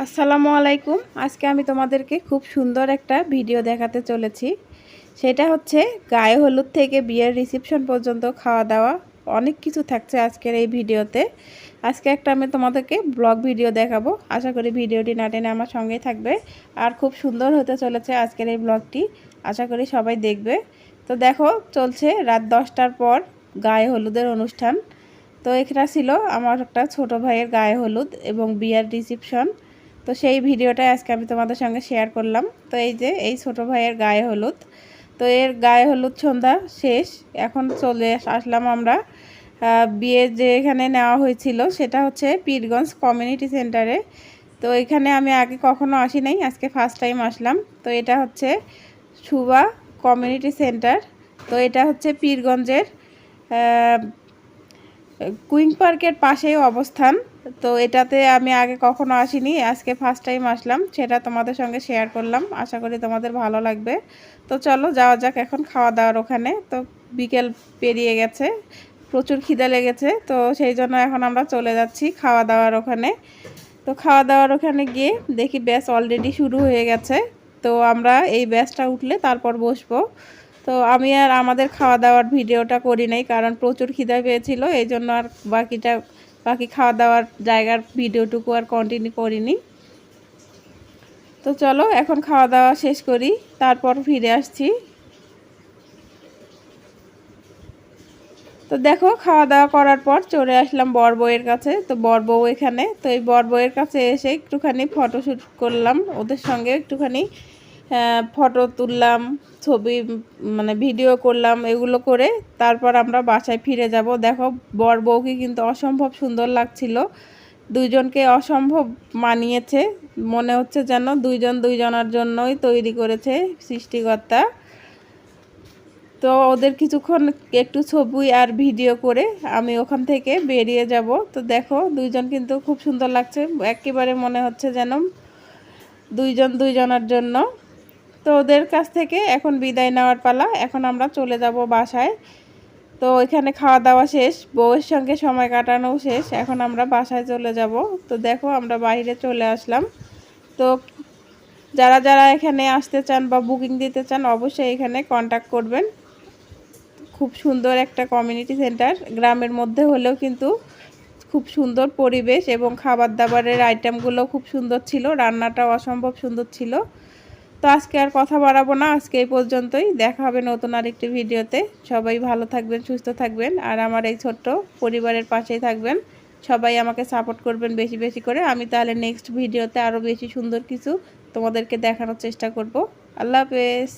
আসসালামু আলাইকুম। আজকে আমি তোমাদেরকে খুব সুন্দর একটা ভিডিও দেখাতে চলেছি। সেটা হচ্ছে গায়ে হলুদ থেকে বিয়ের রিসেপশন পর্যন্ত খাওয়া দাওয়া অনেক কিছু থাকছে আজকের এই ভিডিওতে। আজকে একটা আমি তোমাদেরকে ব্লগ ভিডিও দেখাবো। আশা করি ভিডিওটি না টেনে আমার সঙ্গেই থাকবে। আর খুব সুন্দর হতে চলেছে আজকের এই ব্লগটি, আশা করি সবাই দেখবে। তো দেখো, চলছে রাত 10টার পর গায়ে হলুদের অনুষ্ঠান। তো এখানে ছিল আমার একটা ছোট ভাইয়ের গায়ে হলুদ এবং বিয়ের রিসেপশন। তো সেই ভিডিওটাই আজকে আমি তোমাদের সঙ্গে শেয়ার করলাম। তো এই যে এই ছোট ভাইয়ের গায়ে হলুদ, তো এর গায়ে হলুদ সন্ধ্যা শেষ। এখন চলে আসলাম আমরা বিয়ে যে এখানে নেওয়া হয়েছিল সেটা হচ্ছে পীরগঞ্জ কমিউনিটি সেন্টারে। তো এখানে আমি আগে কখনো আসি নাই, আজকে ফার্স্ট টাইম আসলাম। তো এটা হচ্ছে সুবা কমিউনিটি সেন্টার। তো এটা হচ্ছে পীরগঞ্জের কুইন পার্কের পাশেই অবস্থান। তো এটাতে আমি আগে কখনো আসিনি, আজকে ফার্স্ট টাইম আসলাম, সেটা তোমাদের সঙ্গে শেয়ার করলাম। আশা করি তোমাদের ভালো লাগবে। তো চলো যাওয়া যাক এখন খাওয়া দাওয়ার ওখানে। তো বিকেল পেরিয়ে গেছে, প্রচুর খিদে লেগেছে, তো সেই জন্য এখন আমরা চলে যাচ্ছি খাওয়া দাওয়ার ওখানে। তো খাওয়া দাওয়ার ওখানে গিয়ে দেখি ব্যাচ অলরেডি শুরু হয়ে গেছে। তো আমরা এই ব্যাচটা উঠলে তারপর বসবো। তো আমি আর আমাদের খাওয়া দাওয়ার ভিডিওটা করি নাই, কারণ প্রচুর খিদা পেয়েছিল, এই জন্য আর বাকি খাওয়া দাওয়ার জায়গার ভিডিওটুকু আর কন্টিনিউ করিনি। তো চলো এখন খাওয়া দাওয়া শেষ করি, তারপর ফিরে আসছি। তো দেখো, খাওয়া দাওয়া করার পর চলে আসলাম বর বউয়ের কাছে। তো বর বউ এখানে, তো এই বর বউয়ের কাছে এসে একটুখানি ফটোশ্যুট করলাম, ওদের সঙ্গে একটুখানি ফটো তুললাম, ছবি মানে ভিডিও করলাম। এগুলো করে তারপর আমরা বাসায় ফিরে যাব। দেখো, বর বউকে কিন্তু অসম্ভব সুন্দর লাগছিল, দুইজনকে অসম্ভব মানিয়েছে। মনে হচ্ছে যেন দুইজন দুইজনের জন্যই তৈরি করেছে সৃষ্টিকর্তা। তো ওদের কিছুক্ষণ একটু ছবি আর ভিডিও করে আমি ওখান থেকে বেরিয়ে যাব। তো দেখো, দুইজন কিন্তু খুব সুন্দর লাগছে, একেবারে মনে হচ্ছে যেন দুইজন দুইজনের জন্য। তো ওদের কাছ থেকে এখন বিদায় নেওয়ার পালা, এখন আমরা চলে যাব বাসায়। তো এখানে খাওয়া দাওয়া শেষ, বউয়ের সঙ্গে সময় কাটানো শেষ, এখন আমরা বাসায় চলে যাব। তো দেখো, আমরা বাইরে চলে আসলাম। তো যারা যারা এখানে আসতে চান বা বুকিং দিতে চান অবশ্যই এখানে কন্ট্যাক্ট করবেন। খুব সুন্দর একটা কমিউনিটি সেন্টার, গ্রামের মধ্যে হলেও কিন্তু খুব সুন্দর পরিবেশ এবং খাবার দাবারের আইটেমগুলো খুব সুন্দর ছিল, রান্নাটাও অসম্ভব সুন্দর ছিল। তো আজকে আর কথা বাড়াবো না, আজকে এই পর্যন্তই। দেখা হবে নতুন আরেকটি ভিডিওতে। সবাই ভালো থাকবেন, সুস্থ থাকবেন, আর আমার এই ছোট্ট পরিবারের পাশেই থাকবেন। সবাই আমাকে সাপোর্ট করবেন বেশি বেশি করে। আমি তাহলে নেক্সট ভিডিওতে আরও বেশি সুন্দর কিছু তোমাদেরকে দেখানোর চেষ্টা করব। আল্লাহ হাফেজ।